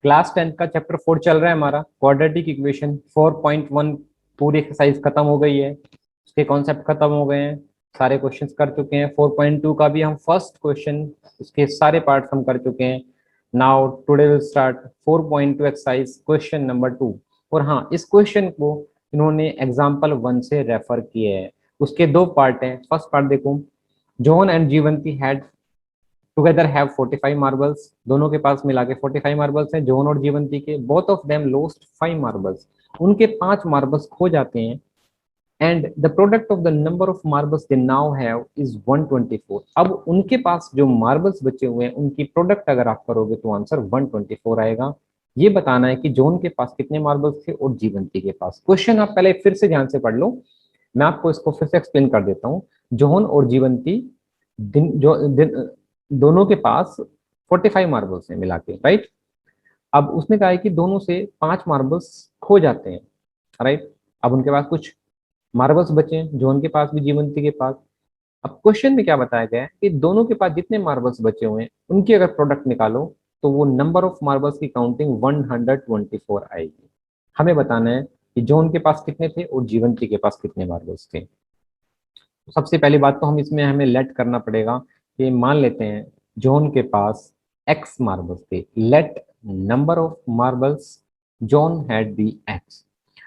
Class 10th का chapter 4 चल रहा है हमारा, क्वाड्रेटिक इक्वेशन 4.1 पूरी एक्सरसाइज खत्म हो गई है, उसके कॉन्सेप्ट खत्म हो गए हैं, सारे क्वेश्चंस कर चुके हैं। 4.2 का भी हम फर्स्ट क्वेश्चन, उसके सारे पार्ट्स हम कर चुके हैं। Now today will start 4.2 exercise question number 2। और हाँ, इस क्वेश्चन को इन्होंने एग्जाम्पल 1 से रेफर किए हैं। उसके दो पार्ट हैं। फर्स्ट पार्ट देखो, John and Jivanti had together have 45 marbles. दोनों के पास मिला के 45 मार्बल्स हैं, जॉन और जीवंती के। Both of them lost 5 marbles. उनके 5 मार्बल्स खो जाते हैं। And the product of the number of marbles they now have is 124। अब उनके पास जो मार्बल्स बचे हुए हैं, उनकी प्रोडक्ट अगर आप करोगे तो आंसर 124 आएगा। ये बताना है कि जॉन के पास कितने मार्बल्स थे और जीवंती के पास। क्वेश्चन आप पहले फिर से ध्यान से पढ़ लो, मैं आपको इसको फिर से एक्सप्लेन कर देता हूँ। जॉन और जीवंती दोनों के पास 45 मार्बल्स हैं मिला के, राइट। अब उसने कहा है कि दोनों से 5 मार्बल्स खो जाते हैं, राइट। अब उनके पास कुछ मार्बल्स बचे हैं, जॉन के पास भी जीवंती के पास। अब क्वेश्चन में क्या बताया गया है कि दोनों के पास जितने मार्बल्स बचे हुए हैं, उनकी अगर प्रोडक्ट निकालो तो वो नंबर ऑफ मार्बल्स की काउंटिंग 124 आएगी। हमें बताना है कि जॉन के पास कितने थे और जीवंती के पास कितने मार्बल्स थे। सबसे पहली बात तो हम इसमें हमें लेट करना पड़ेगा कि मान लेते हैं जॉन के पास एक्स मार्बल्स थे। Let number of marbles John had be X.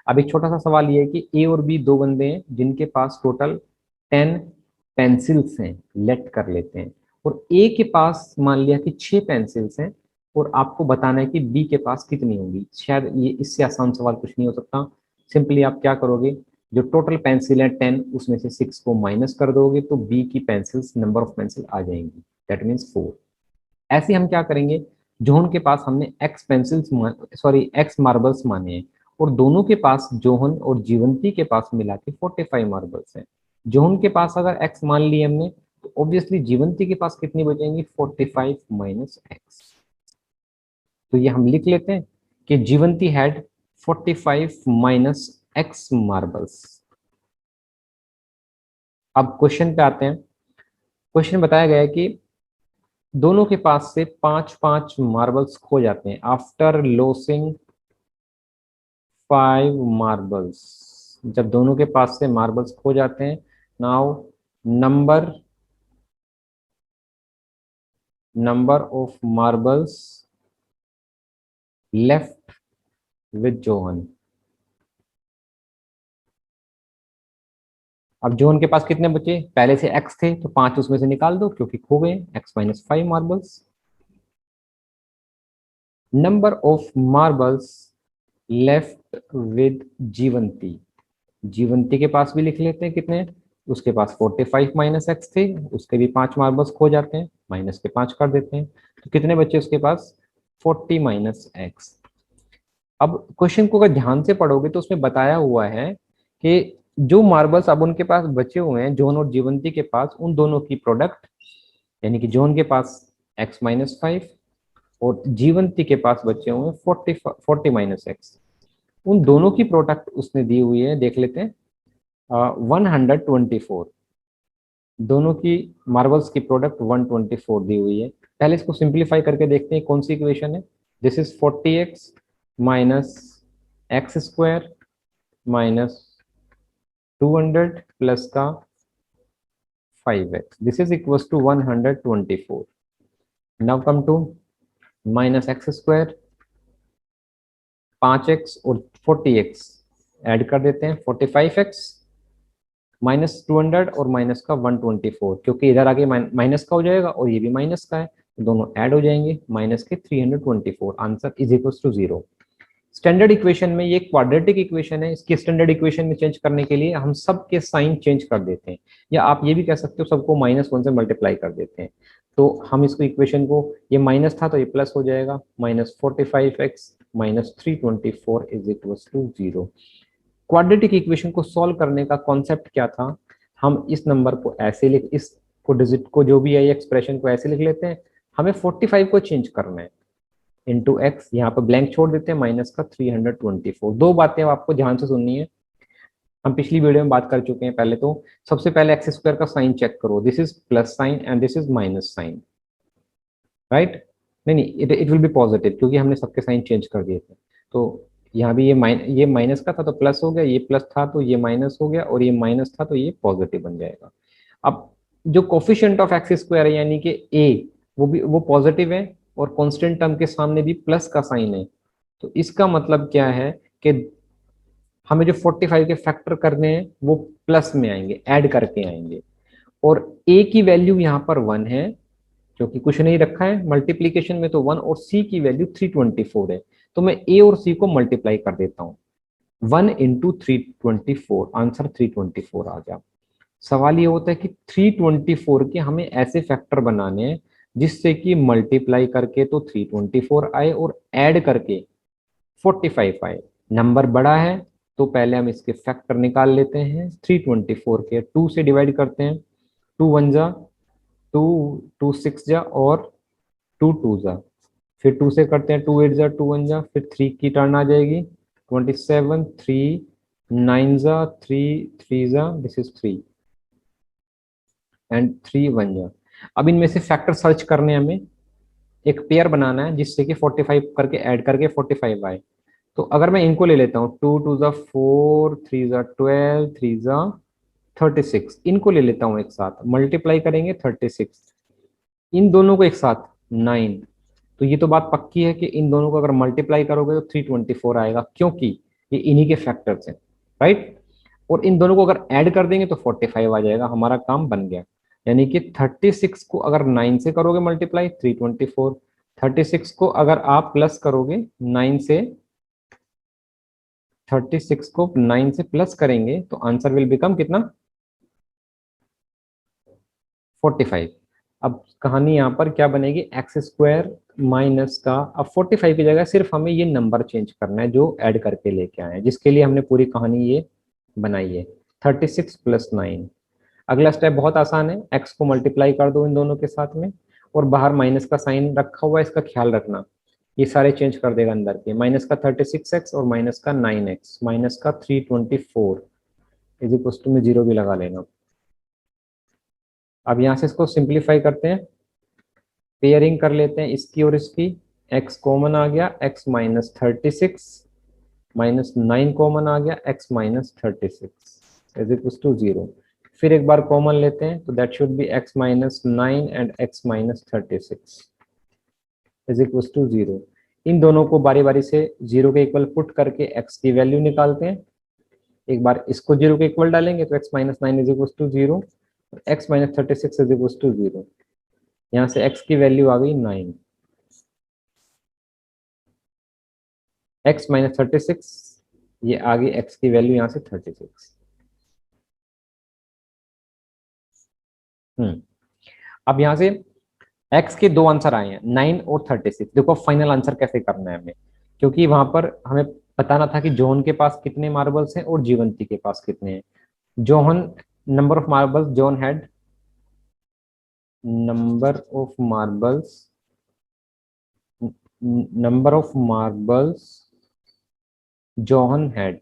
अब एक छोटा सा सवाल ये है कि ए और बी दो बंदे हैं जिनके पास टोटल 10 पेंसिल्स हैं। लेट कर लेते हैं। और ए के पास मान लिया कि 6 पेंसिल्स हैं, और आपको बताना है कि बी के पास कितनी होंगी। शायद ये इससे आसान सवाल कुछ नहीं हो सकता। सिंपली आप क्या करोगे, जो टोटल पेंसिल है 10, उसमें से 6 को माइनस कर दोगे तो बी की पेंसिल्स, नंबर ऑफ पेंसिल आ जाएंगी, दैट मीन्स 4। ऐसे हम क्या करेंगे, जोहन के पास हमने एक्स पेंसिल्स एक्स मार्बल्स माने हैं, और दोनों के पास, जोहन और जीवंती के पास मिला के 45 मार्बल्स हैं। जोहन के पास अगर एक्स मान लिए हमने, तो ऑब्वियसली जीवंती के पास कितनी बचेंगी, 45 माइनस एक्स। तो ये हम लिख लेते हैं कि जीवंती हैड 45 माइनस एक्स मार्बल्स। अब क्वेश्चन पे आते हैं। क्वेश्चन बताया गया है कि दोनों के पास से 5-5 मार्बल्स खो जाते हैं आफ्टर लॉसिंग 5 मार्बल्स। जब दोनों के पास से मार्बल्स खो जाते हैं, now number of marbles left with Johan. अब जोहन के पास कितने बचे, पहले से एक्स थे तो 5 उसमें से निकाल दो क्योंकि खो गए, x minus 5 marbles. Number of marbles left with Jivanti. Jivanti के पास भी लिख लेते हैं कितने, उसके पास 45 माइनस एक्स थे, उसके भी 5 मार्बल्स खो जाते हैं, माइनस के 5 कर देते हैं, तो कितने बच्चे उसके पास, 40 माइनस एक्स। अब क्वेश्चन को अगर ध्यान से पढ़ोगे तो उसमें बताया हुआ है कि जो मार्बल्स अब उनके पास बचे हुए हैं, जॉन और जीवंती के पास, उन दोनों की प्रोडक्ट, यानी कि जॉन के पास एक्स माइनस 5 और जीवंती के पास बचे हुए हैं 40 माइनस एक्स, उन दोनों की प्रोडक्ट उसने दी हुई है, देख लेते हैं। 124, दोनों की मार्बल्स की प्रोडक्ट 124 दी हुई है। पहले इसको सिंप्लीफाई करके देखते हैं कौन सी इक्वेशन है। This is 40x minus X square minus 200 plus का 5x, this is equal to 124। Now come to minus X square, 5x और 40x ऐड कर देते हैं, 45x माइनस 200 और माइनस का 124, क्योंकि इधर आगे माइनस का हो जाएगा और ये भी माइनस का है, तो दोनों ऐड हो जाएंगे, माइनस के 324। Answer is equal to 0। Standard equation में ये क्वाड्रेटिक इक्वेशन है, इसकी स्टैंडर्ड इक्वेशन में चेंज करने के लिए हम सबके साइन चेंज कर देते हैं, या आप ये भी कह सकते हो सबको -1 से मल्टीप्लाई कर देते हैं। तो हम इसको इक्वेशन को, ये माइनस था तो ये प्लस हो जाएगा, -45x minus 324 is equal to 0। Quadratic equation को सॉल्व करने का कॉन्सेप्ट क्या था, हम इस नंबर को ऐसे लिख, इसको डिजिट को जो भी है ये एक्सप्रेशन को ऐसे लिख लेते हैं, हमें 45 को चेंज करना है इंटू एक्स, यहाँ पर ब्लैंक छोड़ देते हैं, माइनस का 324। दो बातें आपको ध्यान से सुननी है, हम पिछली वीडियो में बात कर चुके हैं। पहले तो सबसे पहले एक्स स्क्वायर का साइन चेक करो, this is plus sign and this is minus sign, right. नहीं नहीं, इट विल बी पॉजिटिव, क्योंकि हमने सबके साइन चेंज कर दिए थे। तो यहाँ भी ये माइनस का था तो प्लस हो गया, ये प्लस था तो ये माइनस हो गया, और ये माइनस था तो ये पॉजिटिव बन जाएगा। अब जो कोफिशिएंट ऑफ एक्स स्क्वायर है यानी कि ए, वो पॉजिटिव है, और कांस्टेंट टर्म के सामने भी प्लस का साइन है। तो इसका मतलब क्या है कि हमें जो 45 के फैक्टर करने हैं वो प्लस में आएंगे, ऐड करके आएंगे। और ए की वैल्यू यहाँ पर 1 है, क्योंकि कुछ नहीं रखा है मल्टीप्लीकेशन में, तो 1, और सी की वैल्यू 324 है। तो मैं ए और सी को मल्टीप्लाई कर देता हूँ, 1 इंटू 324, आंसर 324 आ गया। सवाल ये होता है कि 324 के हमें ऐसे फैक्टर बनाने हैं जिससे कि मल्टीप्लाई करके तो 324 आए और ऐड करके 45 आए। नंबर बड़ा है तो पहले हम इसके फैक्टर निकाल लेते हैं। 324 के 2 से डिवाइड करते हैं, 2 1 जा 2, 2 6 जा, और 2 2 जा, फिर 2 से करते हैं, 2 8 जा, 2 1 जा, फिर 3 की टर्न आ जाएगी, 27, 3 9 जा, 3 3 जा, दिस इज 3, एंड 3 1 जा। अब इनमें से फैक्टर सर्च करने हैं हमें, एक पेयर बनाना है जिससे कि 45 करके ऐड करके 45 आए। तो अगर मैं इनको ले लेता हूँ, 2 2 जा 4, 3 जा 12, 3 जा 36, इनको ले लेता हूँ एक साथ, मल्टीप्लाई करेंगे 36, इन दोनों को एक साथ 9। तो ये तो बात पक्की है कि इन दोनों को अगर मल्टीप्लाई करोगे तो 324 आएगा, क्योंकि ये इन्हीं के फैक्टर्स हैं, राइट। और इन दोनों को अगर ऐड कर देंगे तो 45 आ जाएगा, हमारा काम बन गया। यानी कि 36 को अगर 9 से करोगे मल्टीप्लाई, 324, 36 को अगर आप प्लस करोगे 9 से, 36 को 9 से प्लस करेंगे तो आंसर विल बिकम कितना, 45। अब कहानी यहाँ पर क्या बनेगी, एक्स स्क्वायर माइनस का, अब 45 की जगह सिर्फ हमें ये नंबर चेंज करना है जो ऐड करके लेके आए हैं, जिसके लिए हमने पूरी कहानी ये बनाई है, 36 प्लस 9। अगला स्टेप बहुत आसान है, एक्स को मल्टीप्लाई कर दो इन दोनों के साथ में, और बाहर माइनस का साइन रखा हुआ है, इसका ख्याल रखना, ये सारे चेंज कर देगा अंदर के, माइनस का 36x और माइनस का 9x, माइनस का 324 इज इक्वल टू में 0 भी लगा लेना। अब यहाँ से इसको सिंप्लीफाई करते हैं, पेयरिंग कर लेते हैं इसकी और इसकी, x कॉमन आ गया, x माइनस 36, माइनस 9 कॉमन आ गया, x minus 36 is equal to 0। फिर एक बार कॉमन लेते हैं तो that should be x minus 9 and x minus 36 is equal to 0। इन दोनों को बारी बारी से 0 के इक्वल पुट करके x की वैल्यू निकालते हैं। एक बार इसको 0 के इक्वल डालेंगे तो x minus 9 is equal to 0, x minus 36 is equal to 0। यहाँ से x की वैल्यू आ गई 9, x माइनस 36, ये आ गई x की वैल्यू यहाँ से 36। अब यहाँ से x के दो आंसर आए हैं, 9 और 36। देखो फाइनल आंसर कैसे करना है हमें, क्योंकि वहां पर हमें बताना था कि जॉन के पास कितने मार्बल्स हैं और जीवंती के पास कितने हैं। John, number of marbles John had, number of marbles, number of marbles John had.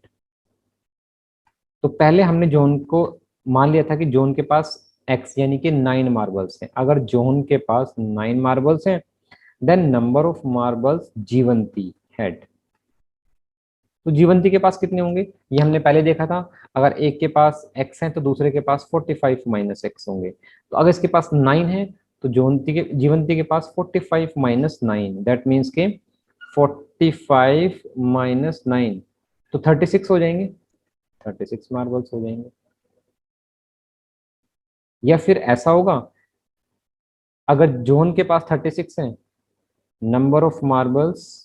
तो पहले हमने जॉन को मान लिया था कि जॉन के पास x यानी कि 9 मार्बल्स हैं। अगर जॉन के पास 9 मार्बल्स हैं then number of marbles Jivanti had. तो जीवंती के पास कितने होंगे ये हमने पहले देखा था, अगर एक के पास x है तो दूसरे के पास 45 माइनस एक्स होंगे। तो अगर इसके पास 9 है तो जीवंती के पास 45 माइनस 9, दैट मीन्स के 45 माइनस 9 तो 36 हो जाएंगे, 36 मार्बल्स हो जाएंगे। या फिर ऐसा होगा, अगर जोन के पास 36 है, number of marbles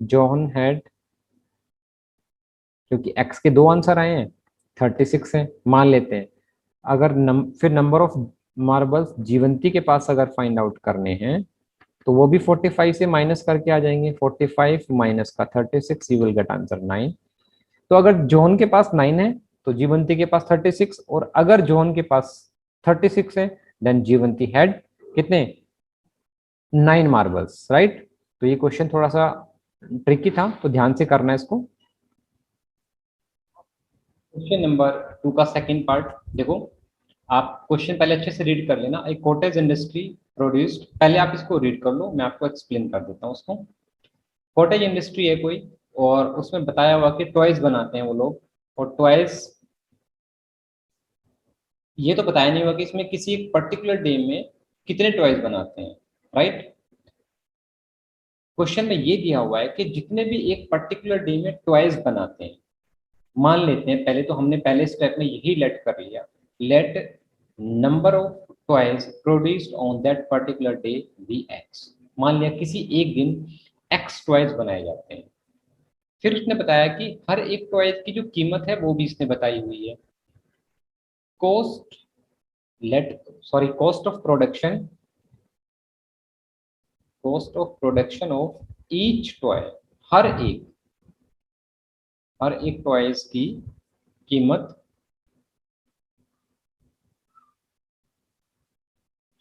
John had, क्योंकि x के दो आंसर आए हैं, 36 है मान लेते हैं। अगर फिर नंबर ऑफ मार्बल्स जीवंती के पास अगर फाइंड आउट करने हैं तो वो भी 45 से माइनस करके आ जाएंगे, 45 माइनस का 36, यू विल गेट आंसर 9। तो अगर जॉन के पास 9 है तो जीवंती के पास 36, और अगर जॉन के पास 36 है देन जीवंती हैड कितने, 9 मार्बल्स, राइट। तो ये क्वेश्चन थोड़ा सा ट्रिकी था, तो ध्यान से करना है इसको। क्वेश्चन नंबर 2 का सेकंड पार्ट देखो, आप क्वेश्चन पहले अच्छे से रीड कर लेना। एक कॉटेज इंडस्ट्री प्रोड्यूस्ड, पहले आप इसको रीड कर लो, मैं आपको एक्सप्लेन कर देता हूँ उसको। कॉटेज इंडस्ट्री है कोई, और उसमें बताया हुआ कि टॉयज बनाते हैं वो लोग, और टॉयज, ये तो बताया नहीं हुआ कि इसमें किसी एक पर्टिकुलर डे में कितने टॉयज बनाते हैं, राइट। क्वेश्चन में ये दिया हुआ है कि जितने भी एक पर्टिकुलर डे में टॉयज बनाते हैं, मान लेते हैं, पहले तो हमने पहले स्टेप में यही लेट कर लिया, let number of toys produced on that particular day be X. मान लिया किसी एक दिन एक्स टॉयज बनाए जाते हैं। फिर उसने बताया कि हर एक टॉयज की जो कीमत है वो भी इसने बताई हुई है। Cost, let, sorry, cost of production of each toy, हर एक हर एक टॉयज की कीमत,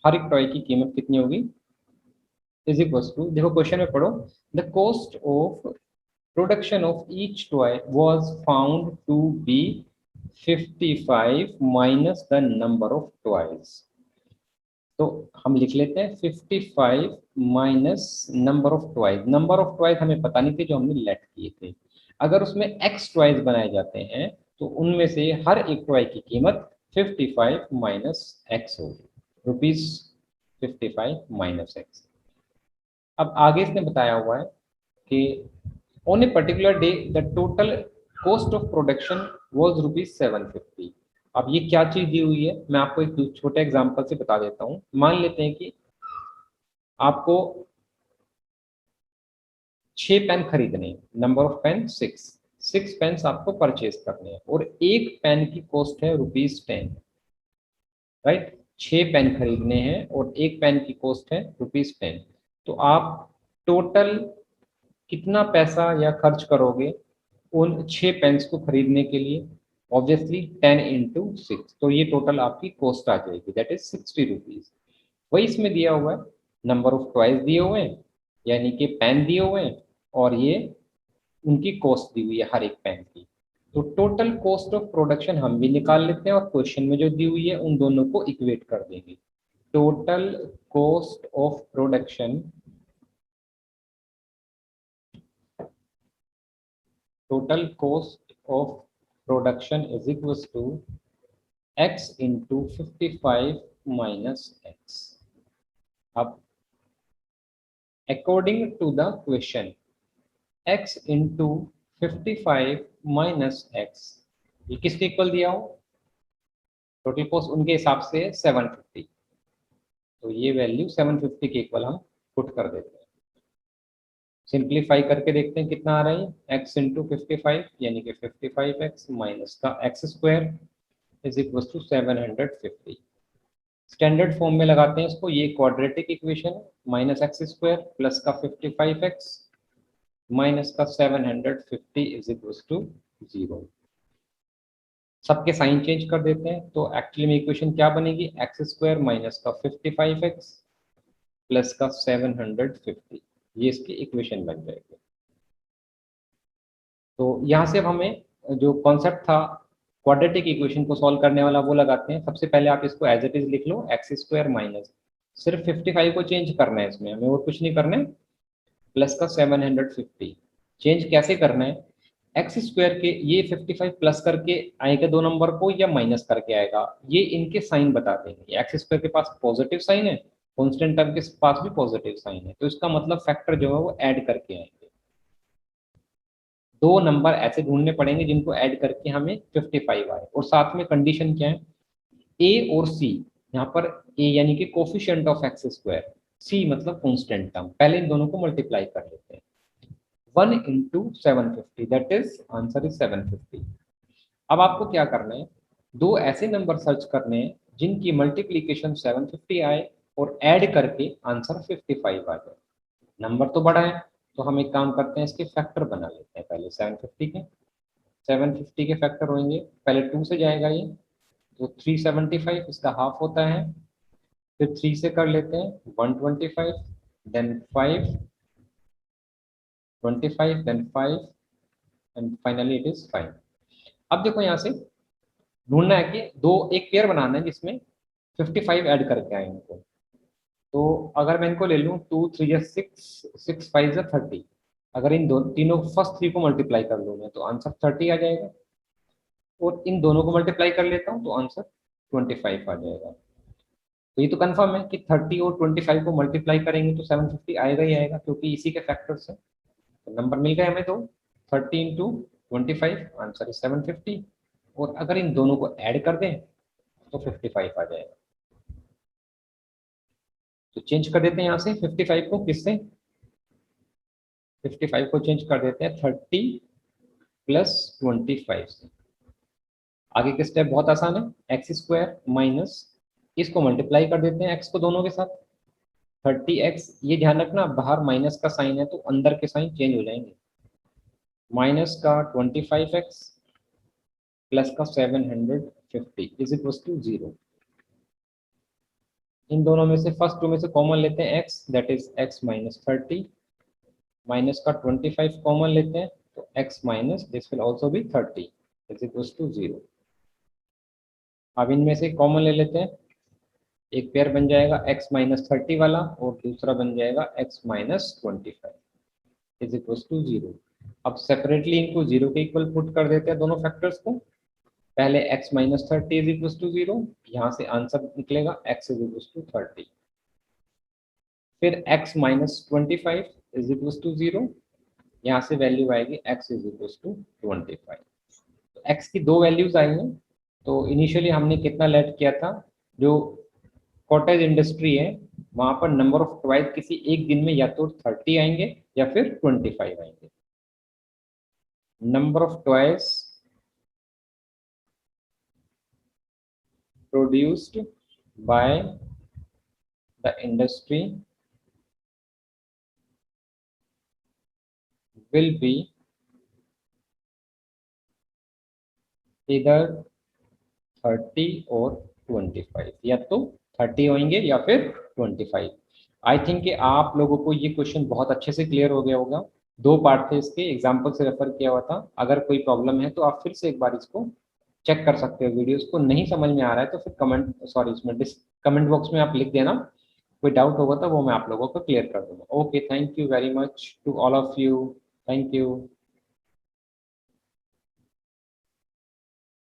हर एक टॉय की कीमत कितनी होगी, इज इक्वल टू, देखो क्वेश्चन में पढ़ो, the cost of production of each toy was found to be 55 minus the number of toys. तो हम लिख लेते हैं 55 minus number of twice. Number of twice हमें पता नहीं थे जो हमने लेट किए थे। अगर उसमें एक्स ट्वाइस बनाए जाते हैं तो उनमें से हर एक ट्वाई की कीमत 55 माइनस एक्स होगी, रुपीज 55 माइनस एक्स। अब आगे इसने बताया हुआ है कि on a particular day the total cost of production was rupees 750। अब ये क्या चीज दी हुई है, मैं आपको एक छोटे एग्जांपल से बता देता हूँ। मान लेते हैं कि आपको 6 पेन खरीदने हैं, नंबर ऑफ पेन 6 पेन्स आपको परचेज करने हैं, और एक पेन की कॉस्ट है रुपीज 10, राइट। 6 पेन खरीदने हैं और एक पेन की कॉस्ट है रुपीज 10। तो आप टोटल कितना पैसा या खर्च करोगे उन 6 पेन्स को खरीदने के लिए, ऑब्वियसली 10 × 6, तो ये टोटल आपकी कॉस्ट आ जाएगी, दैट इज 60 रुपीज। वही इसमें दिया हुआ है, नंबर ऑफ टॉयज दिए हुए हैं, यानी कि पेन दिए हुए हैं, और ये उनकी कॉस्ट दी हुई है हर एक पेन की। तो टोटल कॉस्ट ऑफ प्रोडक्शन हम भी निकाल लेते हैं, और क्वेश्चन में जो दी हुई है उन दोनों को इक्वेट कर देंगे। Total cost of production, total cost of production is equal to x into 55 minus x. अब according to the question, x into 55 minus x, ये किसके इक्वल दिया हो, टोटल कॉस्ट उनके हिसाब से 750, तो ये वैल्यू 750 के इक्वल हम पुट कर देते हैं। सिंप्लीफाई करके देखते हैं कितना आ रहा है, x इंटू 55 यानी कि 55x माइनस का X square is equal to 750। Standard form में लगाते हैं इसको, ये quadratic equation, minus X square plus का 55x माइनस का 750 इज इक्वल टू 0। सबके साइन चेंज कर देते हैं, तो एक्चुअली में इक्वेशन क्या बनेगी, एक्स स्क्वायर माइनस का 55x प्लस का 750, ये इसकी इक्वेशन बन जाएगी। तो यहाँ से अब हमें जो कॉन्सेप्ट था क्वाड्रेटिक इक्वेशन को सॉल्व करने वाला वो लगाते हैं। सबसे पहले आप इसको एज इट इज लिख लो, एक्स स्क्वायर माइनस, सिर्फ 55 को चेंज करना है इसमें, हमें और कुछ नहीं करना है, प्लस का 750। चेंज कैसे करना है, एक्स स्क्वायर के ये 55 प्लस करके आएगा दो नंबर को, या माइनस करके आएगा, ये इनके साइन बता देंगे। एक्स स्क्वायर के पास पॉजिटिव साइन है, कॉन्स्टेंट टर्म के पास भी पॉजिटिव साइन है, तो इसका मतलब फैक्टर जो है वो ऐड करके आएंगे। दो नंबर ऐसे ढूंढने पड़ेंगे जिनको ऐड करके हमें 55 आए, और साथ में कंडीशन क्या है, ए और सी। यहाँ पर ए यानी कि कोफिशिएंट ऑफ एक्स स्क्वायर, सी मतलब कॉन्स्टेंट टर्म, पहले इन दोनों को मल्टीप्लाई कर लेते हैं। 1 into 750, that is answer is 750। अब आपको क्या करना है, दो ऐसे नंबर सर्च करने हैं जिनकी मल्टीप्लीकेशन 750 आए और ऐड करके आंसर 55 आ जाए। नंबर तो बड़ा है, तो हम एक काम करते हैं, इसके फैक्टर बना लेते हैं पहले 750 के। 750 के फैक्टर होंगे, पहले 2 से जाएगा ये, तो 375 इसका हाफ होता है, फिर 3 से कर लेते हैं 125, then 5, 25, then 5, and finally it is 5। अब देखो यहाँ से ढूंढना है कि दो एक पेयर बनाना है जिसमें 55 ऐड करके आए इनको। तो अगर मैं इनको ले लूँ, 2 3 या 6, 6 5 या 30, अगर इन दो तीनों फर्स्ट थ्री को मल्टीप्लाई कर लूँ मैं तो आंसर 30 आ जाएगा, और इन दोनों को मल्टीप्लाई कर लेता हूँ तो आंसर 25 आ जाएगा। तो ये तो कंफर्म है कि 30 और 25 को मल्टीप्लाई करेंगे तो 750 आएगा ही आएगा, क्योंकि इसी के फैक्टर्स है। तो नंबर मिल गए हमें दो, 30 इंटू 25, आंसर इज 750। और अगर इन दोनों को ऐड कर दें तो 55 आ जाएगा। तो चेंज कर देते हैं यहाँ से 55 को, किससे? 55 को चेंज कर देते हैं 30 प्लस 25 से। आगे के स्टेप बहुत आसान है, एक्स स्क्वायर माइनस, इसको मल्टीप्लाई कर देते हैं एक्स को दोनों के साथ, 30x, ये ध्यान रखना बाहर माइनस का साइन है तो अंदर के साइन चेंज हो जाएंगे, माइनस का 25x प्लस का 750 इज इक्वल टू 0। इन दोनों में से फर्स्ट टू में से कॉमन लेते हैं x, that is x minus 30, minus का 25 कॉमन लेते हैं तो x minus this will also be 30 is equal to 0। अब इनमें से कॉमन ले लेते हैं, एक पेयर बन जाएगा x माइनस 30 वाला और दूसरा बन जाएगा x minus 25 is equal to 0। अब सेपरेटली इनको 0 के इक्वल पुट कर देते हैं दोनों फैक्टर्स को। पहले x minus 30 is equal to 0, यहाँ से आंसर निकलेगा x इज इक्वल टू 30। फिर x minus 25 is equal to 0, यहाँ से वैल्यू आएगी x इज इक्वल टू 25। तो x की दो वैल्यूज आई हैं। तो इनिशियली हमने कितना लेट किया था, जो कॉटेज इंडस्ट्री है वहां पर नंबर ऑफ ट्वाइस किसी एक दिन में या तो 30 आएंगे या फिर 25 आएंगे। Number of twice produced by the industry will be either 30 और 25, या तो 30 होंगे या फिर 25। आई थिंक कि आप लोगों को ये क्वेश्चन बहुत अच्छे से क्लियर हो गया होगा। दो पार्ट थे इसके, एग्जाम्पल से रेफर किया हुआ था। अगर कोई प्रॉब्लम है तो आप फिर से एक बार इसको चेक कर सकते हो, वीडियोस को नहीं समझ में आ रहा है तो फिर इसमें कमेंट बॉक्स में आप लिख देना, कोई डाउट होगा तो वो मैं आप लोगों को क्लियर कर दूंगा। Okay, thank you very much to all of you, thank you.